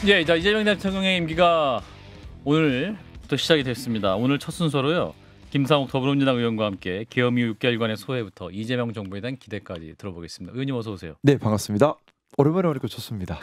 예, 자 이재명 대통령의 임기가 오늘부터 시작이 됐습니다. 오늘 첫 순서로요. 김상욱 더불어민주당 의원과 함께 계엄 이후 6개월간의 소회부터 이재명 정부에 대한 기대까지 들어보겠습니다. 의원님 어서 오세요. 네, 반갑습니다. 오랜만에 오니까 좋습니다.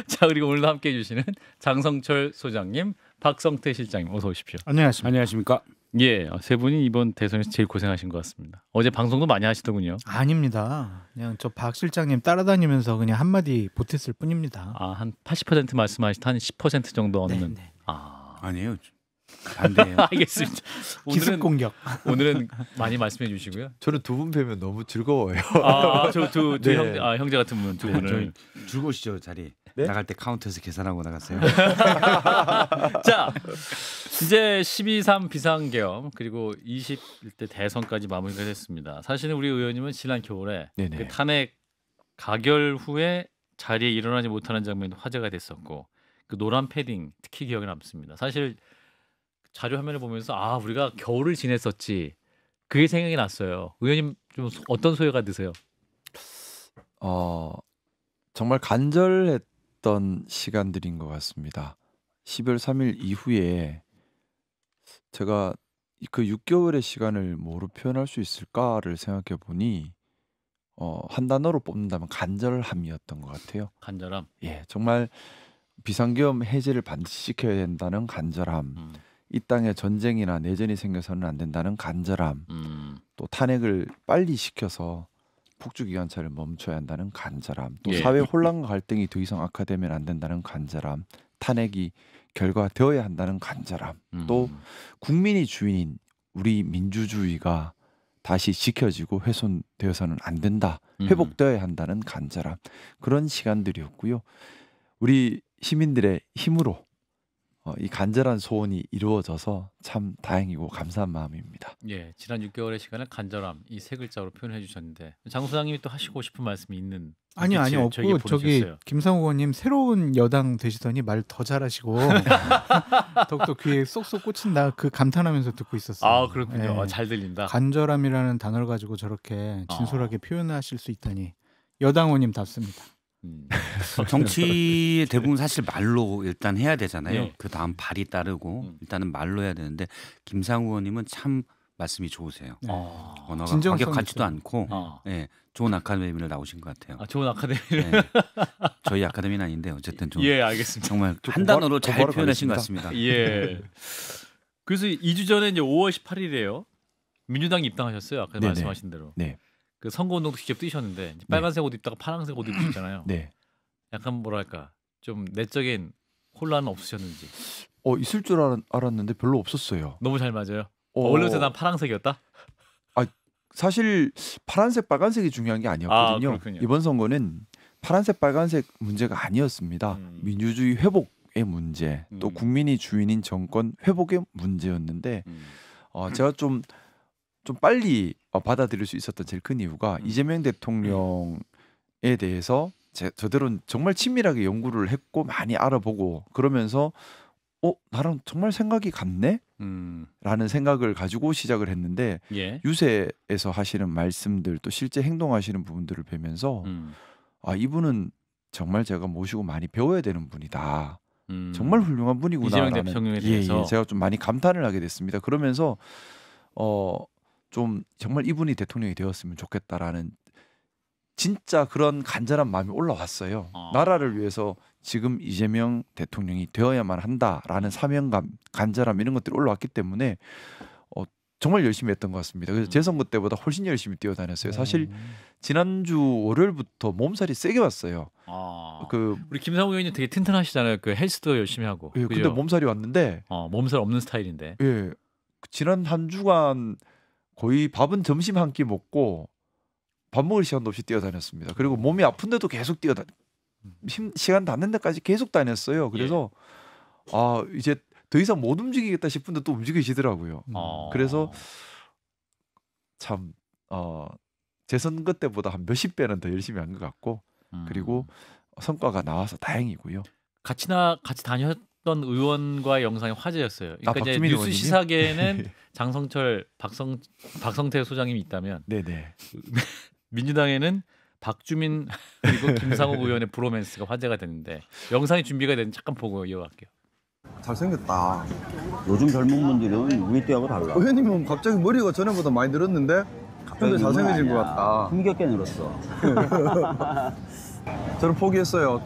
자 그리고 오늘도 함께해 주시는 장성철 소장님, 박성태 실장님 어서 오십시오. 안녕하십니까? 예, 세 분이 이번 대선에서 제일 고생하신 것 같습니다. 어제 방송도 많이 하시더군요. 아닙니다. 그냥 저 박 실장님 따라다니면서 그냥 한마디 보탰을 뿐입니다. 아, 한 80% 말씀하실 한 10% 정도 얻는. 네. 아, 아니에요. 반대예요. 알겠습니다. 기습 공격. 오늘은 많이 말씀해 주시고요. 저는 두 분 뵈면 너무 즐거워요. 두 네. 형제 같은 분 두 분을. 즐거우시죠 자리. 네? 나갈 때 카운터에서 계산하고 나갔어요. 자, 이제 12.3 비상계엄 그리고 21대 대선까지 마무리가 됐습니다. 사실은 우리 의원님은 지난 겨울에 네네. 그 탄핵 가결 후에 자리에 일어나지 못하는 장면도 화제가 됐었고 그 노란 패딩 특히 기억에 남습니다. 사실 자료 화면을 보면서 아 우리가 겨울을 지냈었지 그게 생각이 났어요. 의원님 좀 어떤 소회가 드세요? 정말 간절했던 시간들인 것 같습니다. 12월 3일 이후에 제가 그 6개월의 시간을 뭐로 표현할 수 있을까를 생각해 보니 한 단어로 뽑는다면 간절함이었던 것 같아요. 간절함. 예, 정말 비상계엄 해제를 반드시 시켜야 된다는 간절함. 이 땅에 전쟁이나 내전이 생겨서는 안 된다는 간절함. 또 탄핵을 빨리 시켜서 폭주기관차를 멈춰야 한다는 간절함. 또 예. 사회 혼란과 갈등이 더 이상 악화되면 안 된다는 간절함. 탄핵이 결과되어야 한다는 간절함. 또 국민이 주인인 우리 민주주의가 다시 지켜지고 훼손되어서는 안 된다. 회복되어야 한다는 간절함. 그런 시간들이었고요. 우리 시민들의 힘으로 이 간절한 소원이 이루어져서 참 다행이고 감사한 마음입니다. 예, 지난 6개월의 시간을 간절함 이 세 글자로 표현해 주셨는데 장 소장님이 또 하시고 싶은 말씀이 있는 아니 저에게 없고 저기 보내주셨어요. 김상욱 의원님 새로운 여당 되시더니 말 더 잘하시고 더욱더 귀에 쏙쏙 꽂힌다 그 감탄하면서 듣고 있었어요. 아 그렇군요. 예. 잘 들린다. 간절함이라는 단어를 가지고 저렇게 진솔하게 표현하실 수 있다니 여당 의원님답습니다. 정치의 대부분 사실 말로 일단 해야 되잖아요. 네. 그 다음 발이 따르고 일단은 말로 해야 되는데 김상우 의원님은 참 말씀이 좋으세요. 네. 언어가 진정성이 과격하지도 있어요. 않고 예, 좋은 아카데미를 나오신 것 같아요. 좋은 아카데미. 예. 저희 아카데미는 아닌데 어쨌든 좀 예, 알겠습니다. 정말 좀 한 단어로 공부하러 잘 표현하신 것 가겠습니다. 같습니다. 예. 그래서 2주 전에 이제 5월 18일이에요. 민주당 입당하셨어요. 아까 네네. 말씀하신 대로. 네. 그 선거운동도 직접 뛰셨는데 이제 빨간색 옷 입다가 파란색 옷 입으셨잖아요. 네. 약간 뭐랄까 좀 내적인 혼란은 없으셨는지. 있을 줄 알았는데 별로 없었어요. 너무 잘 맞아요. 원래부터 난 파란색이었다. 사실 파란색 빨간색이 중요한 게 아니었거든요. 그렇군요. 이번 선거는 파란색 빨간색 문제가 아니었습니다. 민주주의 회복의 문제, 또 국민이 주인인 정권 회복의 문제였는데 제가 좀 빨리 받아들일 수 있었던 제일 큰 이유가 이재명 대통령에 대해서 저들은 정말 친밀하게 연구를 했고 많이 알아보고 그러면서 나랑 정말 생각이 같네? 라는 생각을 가지고 시작을 했는데 예. 유세에서 하시는 말씀들 또 실제 행동하시는 부분들을 뵈면서 이분은 정말 제가 모시고 많이 배워야 되는 분이다. 정말 훌륭한 분이구나. 이재명 대통령에 대해서 제가 좀 많이 감탄을 하게 됐습니다. 그러면서 좀 정말 이분이 대통령이 되었으면 좋겠다라는 진짜 그런 간절한 마음이 올라왔어요. 나라를 위해서 지금 이재명 대통령이 되어야만 한다라는 사명감, 간절함 이런 것들이 올라왔기 때문에 정말 열심히 했던 것 같습니다. 그래서 재선거 때보다 훨씬 열심히 뛰어다녔어요. 사실 지난주 월요일부터 몸살이 세게 왔어요. 우리 김상우 의원님 되게 튼튼하시잖아요. 그 헬스도 열심히 하고. 예, 근데 몸살이 왔는데 몸살 없는 스타일인데. 예, 지난 한 주간 거의 밥은 점심 한 끼 먹고 밥 먹을 시간도 없이 뛰어다녔습니다. 그리고 몸이 아픈데도 계속 시간 닿는 데까지 계속 다녔어요. 그래서 이제 더 이상 못 움직이겠다 싶은데 또 움직이시더라고요. 그래서 참 재선거 때보다 한 몇십 배는 더 열심히 한 것 같고 그리고 성과가 나와서 다행이고요. 같이 다녔던 의원과의 영상이 화제였어요. 그러니까 이제 박주민 뉴스 의원님이요? 시사계에는 장성철, 박성태 소장님이 있다면 네네. 민주당에는 박주민 그리고 김상욱 의원의 브로맨스가 화제가 됐는데 영상이 준비가 됐는데 잠깐 보고 이어갈게요. 잘생겼다. 요즘 젊은 분들은 우리 때하고 달라. 의원님은 갑자기 머리가 전에보다 많이 늘었는데 근데 잘생겨진 것 같다. 힘겹게 늘었어. 저는 포기했어요.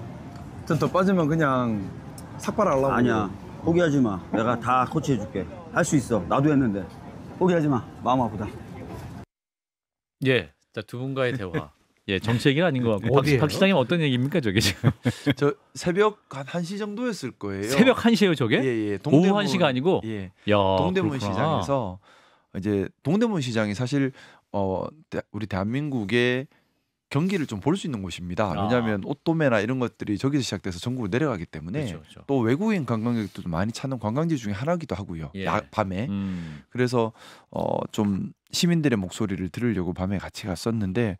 전 더 빠지면 그냥 삭발하려고. 아니야. 포기하지 마. 내가 다 코치해줄게. 할 수 있어. 나도 했는데. 포기하지 마. 마음 아프다. 예, 자, 두 분과의 대화. 예, 정치 얘기는 아닌 것 같고 어디예요? 박 시장님 어떤 얘기입니까 저게 지금? 저 새벽 한 1시 정도였을 거예요. 새벽 1시에요 저게? 예. 오후 1시가 아니고? 예. 야, 동대문 그렇구나. 시장에서 이제 동대문 시장이 사실 우리 대한민국의 경기를 좀 볼 수 있는 곳입니다. 왜냐하면 옷도매나 이런 것들이 저기서 시작돼서 전국으로 내려가기 때문에 그렇죠. 또 외국인 관광객도 좀 많이 찾는 관광지 중에 하나이기도 하고요. 예. 밤에. 음, 그래서 좀 시민들의 목소리를 들으려고 밤에 같이 갔었는데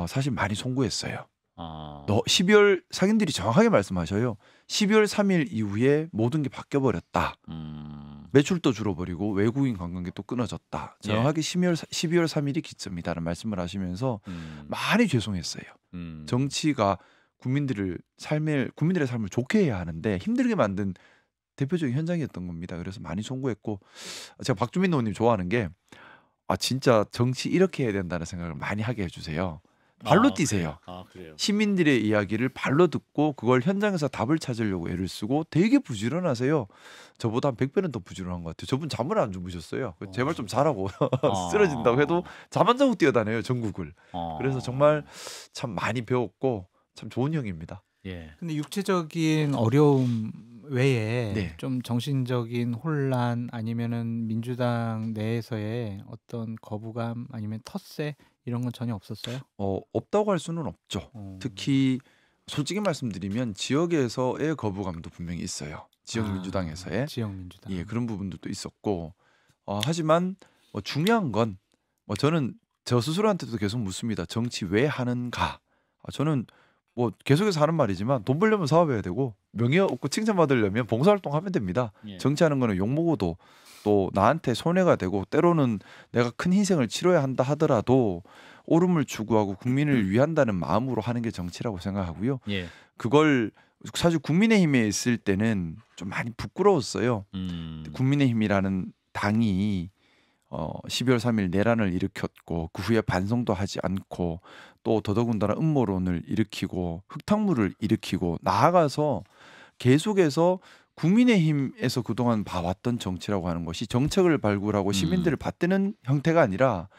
사실 많이 송구했어요. 아, 12월 상인들이 정확하게 말씀하셔요. 12월 3일 이후에 모든 게 바뀌어 버렸다. 매출도 줄어버리고 외국인 관광객도 끊어졌다. 정확하게 12월 3일이 기점이다라는 말씀을 하시면서 많이 죄송했어요. 정치가 국민들의 삶을 좋게 해야 하는데 힘들게 만든 대표적인 현장이었던 겁니다. 그래서 많이 송구했고 제가 박주민 의원님 좋아하는 게 진짜 정치 이렇게 해야 된다는 생각을 많이 하게 해주세요. 발로 뛰세요. 그래요. 시민들의 이야기를 발로 듣고 그걸 현장에서 답을 찾으려고 애를 쓰고 되게 부지런하세요. 저보다 한 100배는 더 부지런한 것 같아요. 저분 잠을 안 주무셨어요. 제발 좀 자라고 쓰러진다고 해도 잠 안 자고 뛰어다녀요 전국을. 그래서 정말 참 많이 배웠고 참 좋은 형입니다. 예. 근데 육체적인 어려움 외에 네. 좀 정신적인 혼란 아니면은 민주당 내에서의 어떤 거부감 아니면 텃세 이런 건 전혀 없었어요? 없다고 할 수는 없죠. 특히 솔직히 말씀드리면 지역에서의 거부감도 분명히 있어요. 지역 민주당에서의 지역 민주당. 예, 그런 부분도 있었고 하지만 중요한 건 저는 저 스스로한테도 계속 묻습니다. 정치 왜 하는가? 저는 계속해서 하는 말이지만 돈 벌려면 사업해야 되고 명예 얻고 칭찬받으려면 봉사활동 하면 됩니다. 예. 정치하는 거는 욕먹어도 또 나한테 손해가 되고 때로는 내가 큰 희생을 치러야 한다 하더라도 옳음을 추구하고 국민을 위한다는 마음으로 하는 게 정치라고 생각하고요. 예. 그걸 사실 국민의힘에 있을 때는 좀 많이 부끄러웠어요. 국민의힘이라는 당이 12월 3일 내란을 일으켰고 그 후에 반성도 하지 않고 또 더더군다나 음모론을 일으키고 흙탕물을 일으키고 나아가서 계속해서 국민의힘에서 그동안 봐왔던 정치라고 하는 것이 정책을 발굴하고 시민들을 받드는 형태가 아니라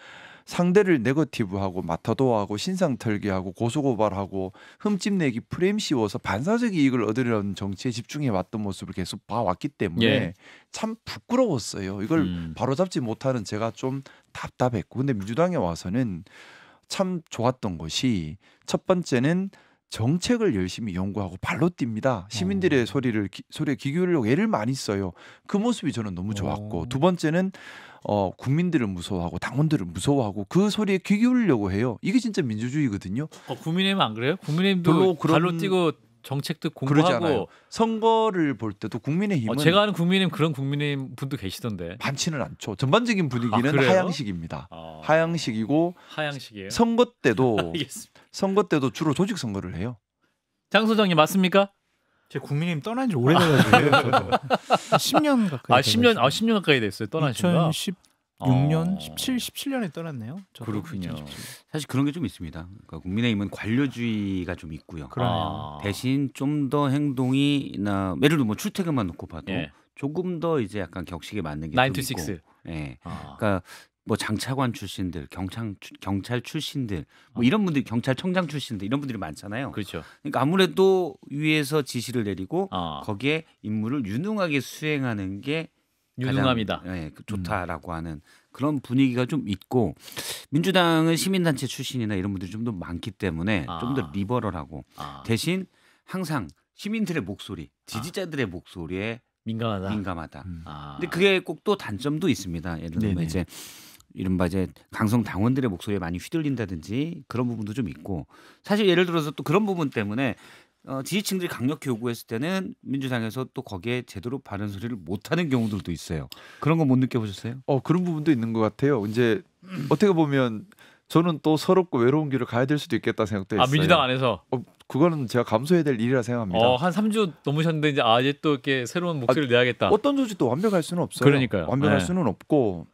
상대를 네거티브하고 마타도하고 신상털기하고 고소고발하고 흠집내기 프레임 씌워서 반사적 이익을 얻으려는 정치에 집중해왔던 모습을 계속 봐왔기 때문에 예. 참 부끄러웠어요. 이걸 바로잡지 못하는 제가 좀 답답했고 근데 민주당에 와서는 참 좋았던 것이 첫 번째는 정책을 열심히 연구하고 발로 뜁니다. 시민들의 소리에 귀 기울이려고 애를 많이 써요. 그 모습이 저는 너무 좋았고 두 번째는 국민들을 무서워하고 당원들을 무서워하고 그 소리에 귀 기울이려고 해요. 이게 진짜 민주주의거든요. 국민의힘 안 그래요? 국민의힘도 별로 발로 뛰고 정책도 그러지 않아요. 공부하고 선거를 볼 때도 국민의힘은 제가 아는 국민의힘 그런 국민의힘 분도 계시던데. 많지는 않죠. 전반적인 분위기는 그래요? 하향식입니다. 하향식이고 하향식이에요. 선거 때도 알겠습니다. 선거 때도 주로 조직 선거를 해요. 장 소장님 맞습니까? 제 국민의힘 떠난 지 오래돼가지고 저도 10년 가까이. 10년 가까이 됐어요. 떠나신가? 2016년, 17년에 떠났네요. 저도. 그렇군요. 2017. 사실 그런 게 좀 있습니다. 그러니까 국민의힘은 관료주의가 좀 있고요. 그러네요. 대신 좀 더 행동이나 예를 들어 뭐 출퇴근만 놓고 봐도 예. 조금 더 이제 약간 격식에 맞는 게 9 좀 to 있고. 6. 예. 아. 그러니까 뭐 장차관 출신들, 경찰 출신들, 뭐 이런 분들이 경찰청장 출신들 이런 분들이 많잖아요. 그렇죠. 그러니까 아무래도 위에서 지시를 내리고 아. 거기에 임무를 유능하게 수행하는 게 유능함이다. 가장, 좋다라고 하는 그런 분위기가 좀 있고 민주당은 시민단체 출신이나 이런 분들이 좀 더 많기 때문에 좀 더 리버럴하고 대신 항상 시민들의 목소리, 지지자들의 목소리에 민감하다. 근데 그게 꼭 또 단점도 있습니다. 예를 들면 네네. 이제 이른바 이제 강성 당원들의 목소리에 많이 휘둘린다든지 그런 부분도 좀 있고 사실 예를 들어서 또 그런 부분 때문에 지지층들이 강력히 요구했을 때는 민주당에서 또 거기에 제대로 바른 소리를 못하는 경우들도 있어요. 그런 거 못 느껴보셨어요? 그런 부분도 있는 것 같아요. 이제 어떻게 보면 저는 또 서럽고 외로운 길을 가야 될 수도 있겠다 생각도 했어요. 민주당 안에서 그거는 제가 감수해야 될 일이라 생각합니다. 한 3주 넘으셨는데 이제 이제 또 이렇게 새로운 목소리를 내야겠다. 어떤 조직도 완벽할 수는 없어요. 그러니까요. 완벽할 네. 수는 없고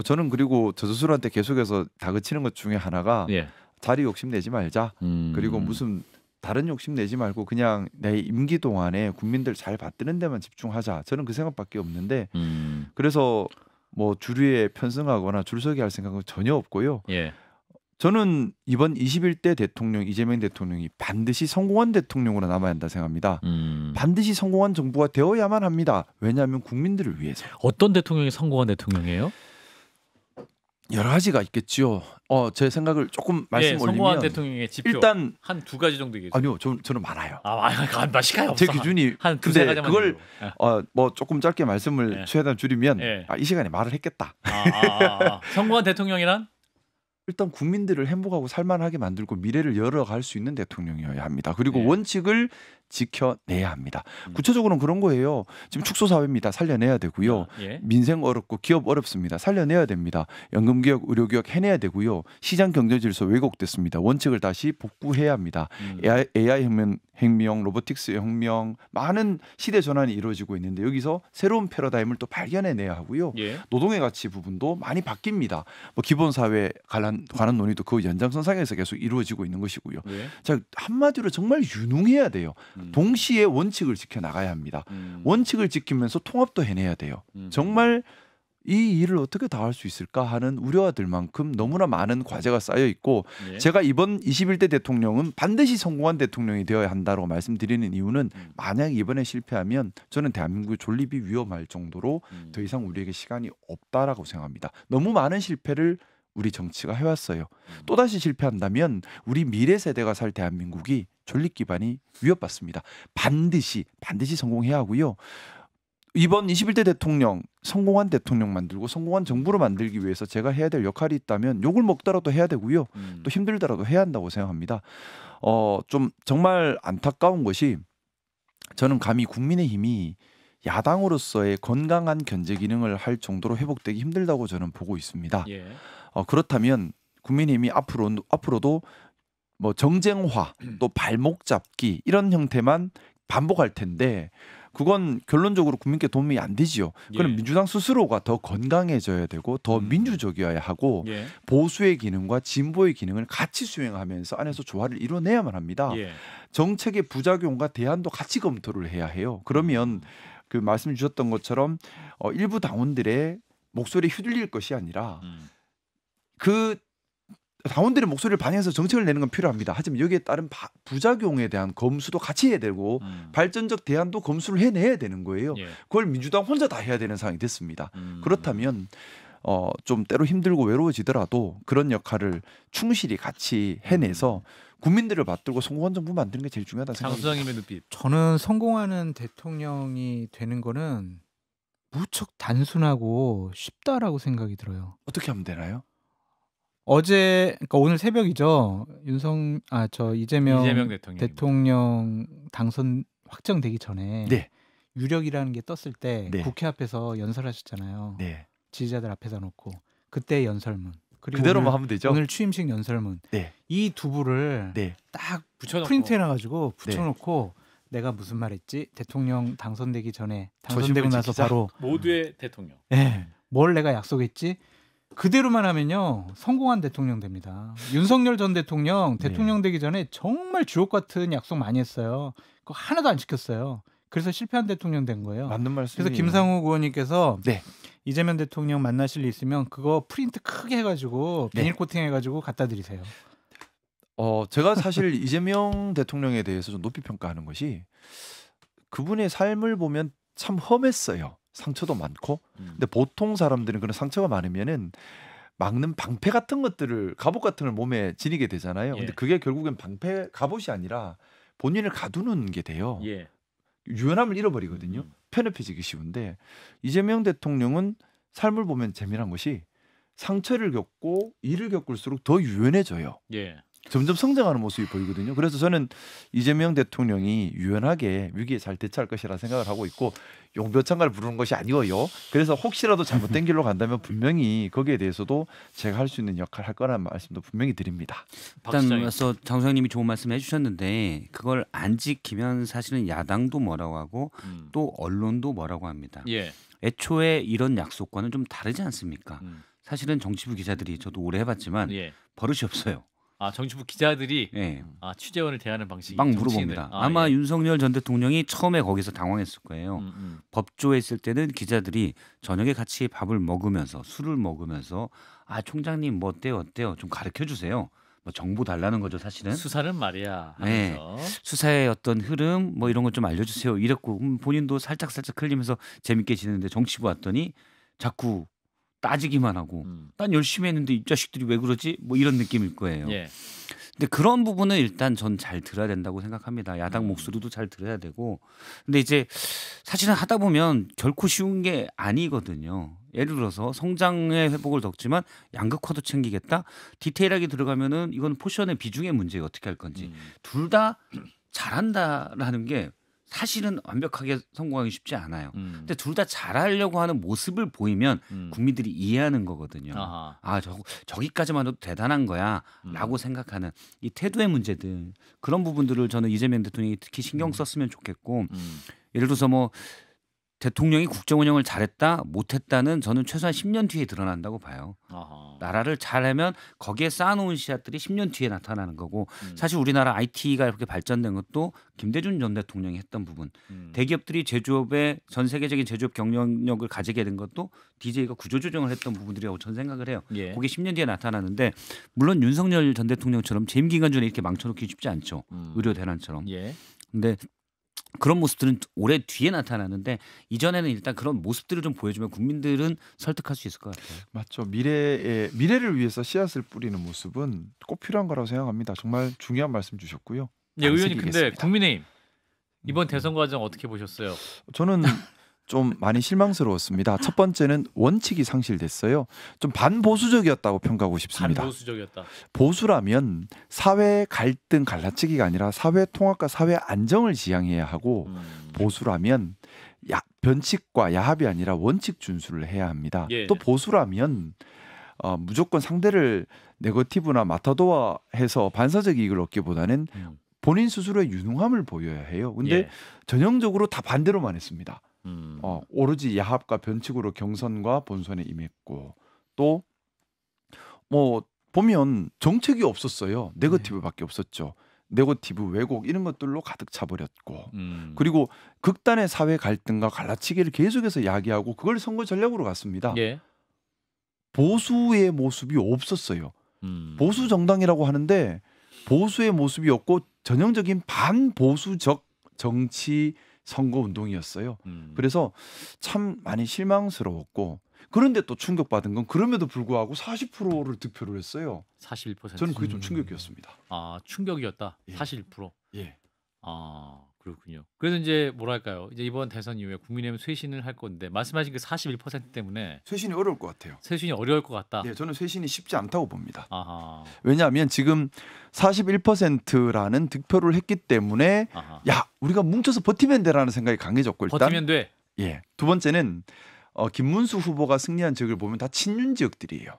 저는 그리고 저 스스로한테 계속해서 다그치는 것 중에 하나가 예. 자리 욕심 내지 말자. 그리고 무슨 다른 욕심 내지 말고 그냥 내 임기 동안에 국민들 잘 받드는 데만 집중하자. 저는 그 생각밖에 없는데 그래서 뭐 주류에 편승하거나 줄서기 할 생각은 전혀 없고요. 예. 저는 이번 21대 대통령 이재명 대통령이 반드시 성공한 대통령으로 남아야 한다 생각합니다. 반드시 성공한 정부가 되어야만 합니다. 왜냐하면 국민들을 위해서. 어떤 대통령이 성공한 대통령이에요? 여러 가지가 있겠죠. 제 생각을 조금 말씀 성공한 올리면 대통령의 지표 일단 한 2가지 정도 얘기해 주세요. 아니요, 저는 많아요. 시간이 없어. 제 기준이 한 두세 근데 가지만 그걸 얘기해요. 뭐 조금 짧게 말씀을 예. 최대한 줄이면 예. 이 시간에 말을 했겠다. 성공한 대통령이란 일단 국민들을 행복하고 살만하게 만들고 미래를 열어갈 수 있는 대통령이어야 합니다. 그리고 네. 원칙을 지켜내야 합니다. 구체적으로는 그런 거예요. 지금 축소 사회입니다. 살려내야 되고요. 예. 민생 어렵고 기업 어렵습니다. 살려내야 됩니다. 연금개혁, 의료개혁 해내야 되고요. 시장 경제질서 왜곡됐습니다. 원칙을 다시 복구해야 합니다. AI 혁명, 로보틱스 혁명, 많은 시대 전환이 이루어지고 있는데 여기서 새로운 패러다임을 또 발견해내야 하고요. 예. 노동의 가치 부분도 많이 바뀝니다. 뭐 기본사회 관한 논의도 그 연장선상에서 계속 이루어지고 있는 것이고요. 예. 자, 한마디로 정말 유능해야 돼요. 동시에 원칙을 지켜나가야 합니다. 원칙을 지키면서 통합도 해내야 돼요. 정말 이 일을 어떻게 다 할 수 있을까 하는 우려가 들 만큼 너무나 많은 과제가 쌓여 있고 예. 제가 이번 21대 대통령은 반드시 성공한 대통령이 되어야 한다고 말씀드리는 이유는 만약 이번에 실패하면 저는 대한민국의 존립이 위험할 정도로 더 이상 우리에게 시간이 없다라고 생각합니다. 너무 많은 실패를 우리 정치가 해왔어요. 또다시 실패한다면 우리 미래 세대가 살 대한민국이 존립 기반이 위협받습니다. 반드시 성공해야 하고요. 이번 21대 대통령 성공한 대통령 만들고 성공한 정부로 만들기 위해서 제가 해야 될 역할이 있다면 욕을 먹더라도 해야 되고요. 또 힘들더라도 해야 한다고 생각합니다. 좀 정말 안타까운 것이 저는 감히 국민의힘이 야당으로서의 건강한 견제 기능을 할 정도로 회복되기 힘들다고 저는 보고 있습니다. 예. 그렇다면 국민의힘이 앞으로도 뭐 정쟁화 또 발목 잡기 이런 형태만 반복할 텐데 그건 결론적으로 국민께 도움이 안 되지요. 그럼 예. 민주당 스스로가 더 건강해져야 되고 더 민주적이어야 하고 예. 보수의 기능과 진보의 기능을 같이 수행하면서 안에서 조화를 이뤄내야만 합니다. 예. 정책의 부작용과 대안도 같이 검토를 해야 해요. 그러면 그 말씀 주셨던 것처럼 일부 당원들의 목소리에 휘둘릴 것이 아니라 그 당원들의 목소리를 반영해서 정책을 내는 건 필요합니다. 하지만 여기에 따른 부작용에 대한 검수도 같이 해야 되고 발전적 대안도 검수를 해내야 되는 거예요. 예. 그걸 민주당 혼자 다 해야 되는 상황이 됐습니다. 그렇다면 좀 때로 힘들고 외로워지더라도 그런 역할을 충실히 같이 해내서 국민들을 받들고 성공한 정부 만드는 게 제일 중요하다 생각합니다. 장수장님의 눈빛. 저는 성공하는 대통령이 되는 거는 무척 단순하고 쉽다라고 생각이 들어요. 어떻게 하면 되나요? 그러니까 오늘 새벽이죠. 이재명 대통령 당선 확정되기 전에 네. 유력이라는 게 떴을 때 네. 국회 앞에서 연설하셨잖아요. 네. 지지자들 앞에다 놓고 그때 연설문 그리고 그대로만 하면 되죠. 오늘 취임식 연설문 네. 이 두 부를 네. 딱 붙여놓고. 프린트해놔가지고 붙여놓고 내가 무슨 말했지? 대통령 당선되기 전에 당선되고 나서 지키자. 바로 모두의 대통령. 네, 뭘 내가 약속했지? 그대로만 하면요 성공한 대통령 됩니다. 윤석열 전 대통령 되기 전에 정말 주옥 같은 약속 많이 했어요. 그거 하나도 안 지켰어요. 그래서 실패한 대통령 된 거예요. 맞는 말씀이에요. 그래서 김상욱 의원님께서 네. 이재명 대통령 만나실 일 있으면 그거 프린트 크게 해가지고 네. 비닐 코팅 해가지고 갖다 드리세요. 제가 사실 이재명 대통령에 대해서 좀 높이 평가하는 것이 그분의 삶을 보면 참 험했어요. 상처도 많고. 근데 보통 사람들은 그런 상처가 많으면은 막는 방패 같은 것들을 갑옷 같은 걸 몸에 지니게 되잖아요. 근데 예. 그게 결국엔 방패 갑옷이 아니라 본인을 가두는 게 돼요. 예. 유연함을 잃어버리거든요. 편협해지기 쉬운데 이재명 대통령은 삶을 보면 재미난 것이 상처를 겪고 일을 겪을수록 더 유연해져요. 예. 점점 성장하는 모습이 보이거든요. 그래서 저는 이재명 대통령이 유연하게 위기에 잘 대처할 것이라 생각을 하고 있고 용변창가를 부르는 것이 아니고요. 그래서 혹시라도 잘못된 길로 간다면 분명히 거기에 대해서도 제가 할 수 있는 역할을 할 거라는 말씀도 분명히 드립니다. 일단 그래서 장 소장님이 좋은 말씀 해주셨는데 그걸 안 지키면 사실은 야당도 뭐라고 하고 또 언론도 뭐라고 합니다. 예. 애초에 이런 약속과는 좀 다르지 않습니까? 사실은 정치부 기자들이 저도 오래 해봤지만 예. 버릇이 없어요. 아 정치부 기자들이 예. 취재원을 대하는 방식이 막 물어봅니다. 아마 예. 윤석열 전 대통령이 처음에 거기서 당황했을 거예요. 법조에 있을 때는 기자들이 저녁에 같이 밥을 먹으면서 술을 먹으면서 총장님 뭐 어때요? 좀 가르쳐 주세요. 뭐 정보 달라는 거죠 사실은. 수사는 말이야 네. 하면서. 수사의 어떤 흐름 뭐 이런 것 좀 알려주세요. 이랬고 본인도 살짝 흘리면서 재밌게 지내는데 정치부 왔더니 자꾸 따지기만 하고 난 열심히 했는데 이 자식들이 왜 그러지? 뭐 이런 느낌일 거예요. 예. 근데 그런 부분은 일단 전 잘 들어야 된다고 생각합니다. 야당 목소리도 잘 들어야 되고. 근데 이제 사실은 하다 보면 결코 쉬운 게 아니거든요. 예를 들어서 성장의 회복을 덕지만 양극화도 챙기겠다. 디테일하게 들어가면은 이건 포션의 비중의 문제예요. 어떻게 할 건지. 둘 다 잘한다라는 게 사실은 완벽하게 성공하기 쉽지 않아요. 근데 둘 다 잘하려고 하는 모습을 보이면 국민들이 이해하는 거거든요. 아하. 저기까지만 해도 대단한 거야 라고 생각하는 이 태도의 문제들 그런 부분들을 저는 이재명 대통령이 특히 신경 썼으면 좋겠고 예를 들어서 뭐 대통령이 국정 운영을 잘했다 못했다는 저는 최소한 10년 뒤에 드러난다고 봐요. 아하. 나라를 잘하면 거기에 쌓아놓은 씨앗들이 10년 뒤에 나타나는 거고 사실 우리나라 IT가 이렇게 발전된 것도 김대중 전 대통령이 했던 부분 대기업들이 제조업에 전 세계적인 제조업 경쟁력을 가지게 된 것도 DJ가 구조조정을 했던 부분들이라고 저는 생각을 해요. 예. 그게 10년 뒤에 나타나는데 물론 윤석열 전 대통령처럼 재임 기간 중에 이렇게 망쳐놓기 쉽지 않죠. 의료 대란처럼. 예. 근데 그런 모습들은 오래 뒤에 나타나는데 이전에는 일단 그런 모습들을 좀 보여주면 국민들은 설득할 수 있을 것 같아요. 맞죠. 미래를 위해서 씨앗을 뿌리는 모습은 꼭 필요한 거라고 생각합니다. 정말 중요한 말씀 주셨고요. 예, 의원님 근데 새기겠습니다. 국민의힘 이번 대선 과정 어떻게 보셨어요? 저는 좀 많이 실망스러웠습니다. 첫 번째는 원칙이 상실됐어요. 좀 반보수적이었다고 평가하고 싶습니다. 반보수적이었다. 보수라면 사회 갈등 갈라치기가 아니라 사회 통합과 사회 안정을 지향해야 하고 보수라면 변칙과 야합이 아니라 원칙 준수를 해야 합니다. 예. 또 보수라면 무조건 상대를 네거티브나 마타도어해서 반사적 이익을 얻기보다는 본인 스스로의 유능함을 보여야 해요. 근데 예. 전형적으로 다 반대로만 했습니다. 오로지 야합과 변칙으로 경선과 본선에 임했고 또 뭐 보면 정책이 없었어요. 네거티브밖에 없었죠. 네거티브 왜곡 이런 것들로 가득 차버렸고 그리고 극단의 사회 갈등과 갈라치기를 계속해서 이야기하고 그걸 선거 전략으로 갔습니다. 예. 보수의 모습이 없었어요. 보수 정당이라고 하는데 보수의 모습이 없고 전형적인 반보수적 정치 선거 운동이었어요. 그래서 참 많이 실망스러웠고 그런데 또 충격받은 건 그럼에도 불구하고 40%를 득표를 했어요. 41%. 저는 그게 좀 충격이었습니다. 아 충격이었다. 예. 41%. 예. 아 그렇군요. 그래서 이제 뭐랄까요? 이제 이번 대선 이후에 국민의힘 쇄신을 할 건데 말씀하신 그 41% 때문에 쇄신이 어려울 것 같아요. 쇄신이 어려울 것 같다. 네, 저는 쇄신이 쉽지 않다고 봅니다. 아하. 왜냐하면 지금 41%라는 득표를 했기 때문에 아하. 야 우리가 뭉쳐서 버티면 돼라는 생각이 강해졌고 일단 버티면 돼. 예. 두 번째는 김문수 후보가 승리한 지역을 보면 다 친윤 지역들이에요.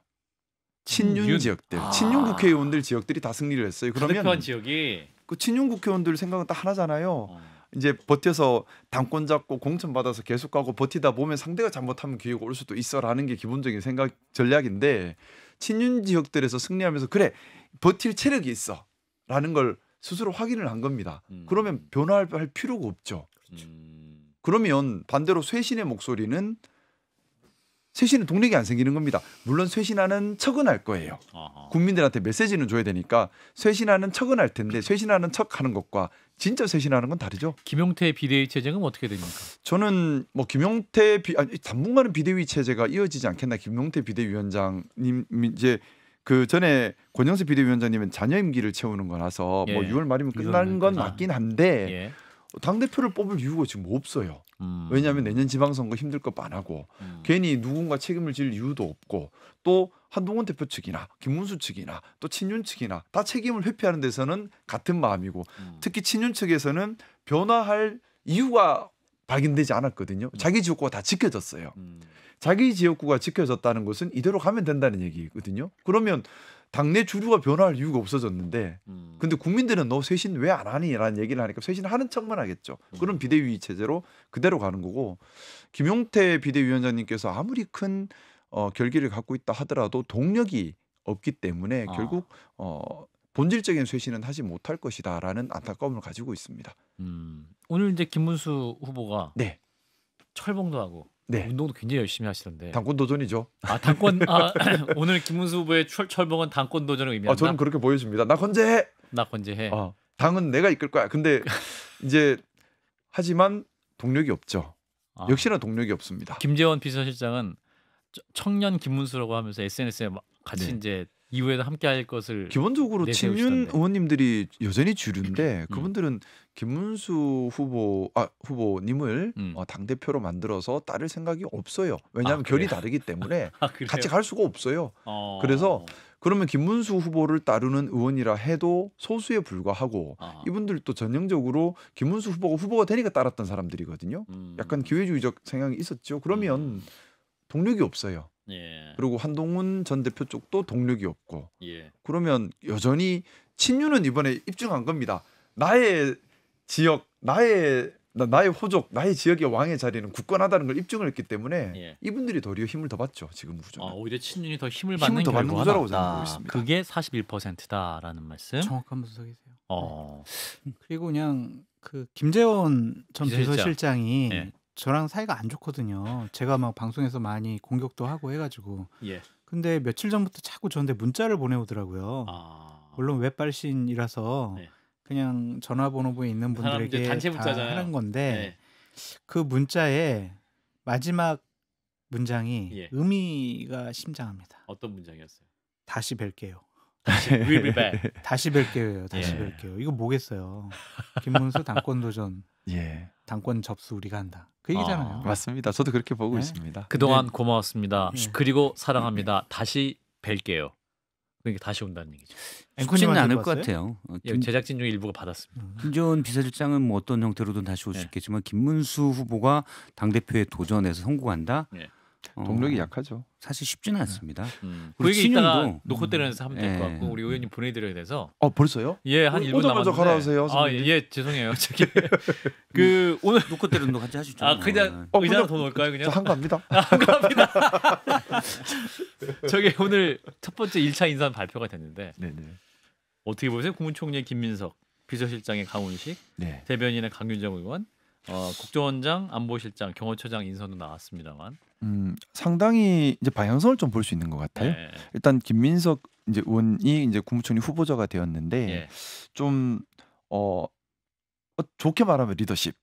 친윤 윤. 지역들, 아. 친윤 국회의원들 지역들이 다 승리를 했어요. 대표한 그러면 지역이 그 친윤 국회의원들 생각은 딱 하나잖아요. 이제 버텨서 당권 잡고 공천 받아서 계속 가고 버티다 보면 상대가 잘못하면 기회가 올 수도 있어라는 게 기본적인 생각 전략인데 친윤 지역들에서 승리하면서 그래 버틸 체력이 있어라는 걸 스스로 확인을 한 겁니다. 그러면 변화할 필요가 없죠. 그러면 반대로 쇄신의 목소리는 쇄신은 동력이 안 생기는 겁니다. 물론 쇄신하는 척은 할 거예요. 아하. 국민들한테 메시지는 줘야 되니까 쇄신하는 척은 할 텐데 쇄신하는 척하는 것과 진짜 쇄신하는 건 다르죠. 김용태 비대위 체제는 어떻게 됩니까? 저는 뭐 당분간은 비대위 체제가 이어지지 않겠나. 김용태 비대위원장님 이제 그 전에 권영세 비대위원장님은 잔여 임기를 채우는 거라서 예. 뭐 6월 말이면 끝나는 건 맞긴 한데 예. 당 대표를 뽑을 이유가 지금 없어요. 왜냐하면 내년 지방선거 힘들 거 뻔하고 괜히 누군가 책임을 질 이유도 없고 또 한동훈 대표 측이나 김문수 측이나 또 친윤 측이나 다 책임을 회피하는 데서는 같은 마음이고 특히 친윤 측에서는 변화할 이유가 발견되지 않았거든요. 자기 지역구가 다 지켜졌어요. 자기 지역구가 지켜졌다는 것은 이대로 가면 된다는 얘기거든요. 그러면 당내 주류가 변화할 이유가 없어졌는데 근데 국민들은 너 쇄신 왜 안 하니? 라는 얘기를 하니까 쇄신하는 척만 하겠죠. 그런 비대위 체제로 그대로 가는 거고 김용태 비대위원장님께서 아무리 큰 결기를 갖고 있다 하더라도 동력이 없기 때문에 결국 본질적인 쇄신은 하지 못할 것이다라는 안타까움을 가지고 있습니다. 오늘 이제 김문수 후보가 네. 철봉도 하고 네. 운동도 굉장히 열심히 하시던데. 당권 도전이죠. 당권 오늘 김문수 후보의 철봉은 당권 도전을 의미한다. 저는 그렇게 보여집니다. 나 건재해. 나 건재해. 당은 내가 이끌 거야. 근데 이제 하지만 동력이 없죠. 역시나 동력이 없습니다. 김재원 비서실장은 청년 김문수라고 하면서 SNS에 같이 네. 이제 이후에도 함께할 것을 기본적으로 친윤 내세우시던데. 의원님들이 여전히 주류인데 그분들은 김문수 후보님을 당 대표로 만들어서 따를 생각이 없어요. 왜냐하면 결이 다르기 때문에 같이 갈 수가 없어요. 그래서 그러면 김문수 후보를 따르는 의원이라 해도 소수에 불과하고 이분들도 전형적으로 김문수 후보가 되니까 따랐던 사람들이거든요. 약간 기회주의적 성향이 있었죠. 그러면 동력이 없어요. 예. 그리고 한동훈 전 대표 쪽도 동력이 없고 예. 그러면 여전히 친윤은 이번에 입증한 겁니다. 나의 지역, 나의 호족, 나의 지역의 왕의 자리는 굳건하다는 걸 입증을 했기 때문에 예. 이분들이 도리어 힘을 더 받죠. 지금 구조는. 오히려 친윤이 더 힘을 받는 더 받는 결과가 구조라고 나왔다. 생각하고 있습니다. 그게 41%다라는 말씀. 정확한 분석이세요. 그리고 그냥 그 김재원 전 비서실장. 비서실장이 예. 저랑 사이가 안 좋거든요. 제가 막 방송에서 많이 공격도 하고 해가지고. 예. 근데 며칠 전부터 자꾸 저한테 문자를 보내오더라고요. 물론 웹발신이라서 네. 그냥 전화번호부에 있는 분들에게 단체 다 문자잖아요. 하는 건데 네. 그 문자의 마지막 문장이 예. 의미가 심장합니다. 어떤 문장이었어요? 다시 뵐게요. We'll be back. 다시 뵐게요. 다시 예. 뵐게요. 이거 뭐겠어요. 김문수 당권 도전. 예. 당권 접수 우리가 한다. 그 얘기잖아요. 맞습니다. 저도 그렇게 보고 네. 있습니다. 그동안 고마웠습니다. 네. 그리고 사랑합니다. 다시 뵐게요. 그러니까 다시 온다는 얘기죠. 쉽지는 않을 것 봤어요? 같아요. 제작진 중 일부가 받았습니다. 김재원 비서실장은 뭐 어떤 형태로든 다시 올 수 네. 있겠지만 김문수 후보가 당대표에 도전해서 성공한다? 네. 동력이 약하죠. 사실 쉽지는 않습니다. 그 얘기 친윤도 이따가 놓고 때려내서 하면 될 것 예. 같고 우리 의원님 보내드려야 돼서 벌써요? 예, 한 1분 오자마자 남았는데 가라하세요, 예, 죄송해요. 저기 그 오늘 놓고 때려도 같이 할 수 있죠. 그냥 어, 의자로 그냥- 더 놓을까요 그냥? 저 한가합니다. 저기 오늘 첫 번째 1차 인사는 발표가 됐는데 네네. 어떻게 보세요? 국무총리 김민석, 비서실장의 강훈식, 네. 대변인의 강윤정 의원, 국정원장, 안보실장, 경호처장 인선도 나왔습니다만 상당히 이제 방향성을 좀 볼 수 있는 것 같아요. 네. 일단 김민석 이제 의원이 이제 국무총리 후보자가 되었는데 예. 좀 좋게 말하면 리더십,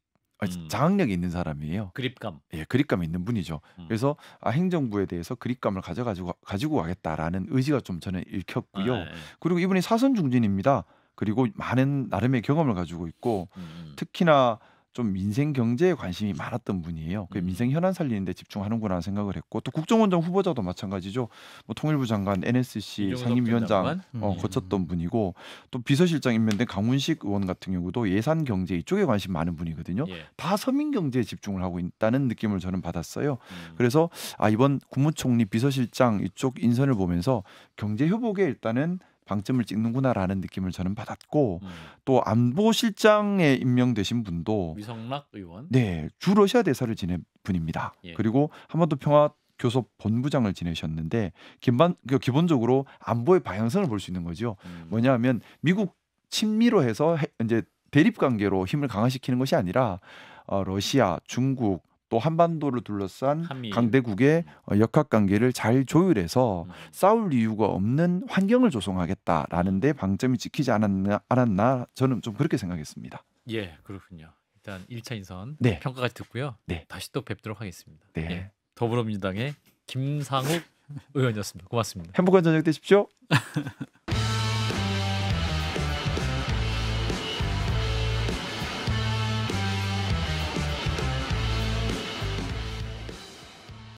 음. 장악력이 있는 사람이에요. 그립감. 예, 그립감이 있는 분이죠. 그래서 행정부에 대해서 그립감을 가지고 가겠다라는 의지가 좀 저는 읽혔고요. 예. 그리고 이분이 사선 중진입니다. 그리고 많은 나름의 경험을 가지고 있고 특히나 좀 민생 경제에 관심이 많았던 분이에요. 그 민생 현안 살리는 데 집중하는구나 생각을 했고 또 국정원장 후보자도 마찬가지죠. 뭐 통일부 장관, NSC 이종석 상임위원장 전 장관? 거쳤던 분이고 또 비서실장 임명된 강훈식 의원 같은 경우도 예산 경제 이쪽에 관심 많은 분이거든요. 예. 다 서민 경제에 집중을 하고 있다는 느낌을 저는 받았어요. 그래서 이번 국무총리 비서실장 이쪽 인선을 보면서 경제 회복에 일단은 방점을 찍는구나라는 느낌을 저는 받았고 또 안보실장에 임명되신 분도 위성락 의원. 네, 주 러시아 대사를 지낸 분입니다. 예. 그리고 한반도 평화 교섭 본부장을 지내셨는데 기본적으로 안보의 방향성을 볼 수 있는 거죠. 뭐냐하면 미국 친미로 해서 이제 대립 관계로 힘을 강화시키는 것이 아니라 러시아, 중국 또 한반도를 둘러싼 한미. 강대국의 역학 관계를 잘 조율해서 싸울 이유가 없는 환경을 조성하겠다라는 데 방점이 찍히지 않았나 저는 좀 그렇게 생각했습니다. 예, 그렇군요. 일단 1차 인선 네. 평가까지 듣고요. 네. 다시 또 뵙도록 하겠습니다. 네. 예, 더불어민주당의 김상욱 의원이었습니다. 고맙습니다. 행복한 저녁 되십시오.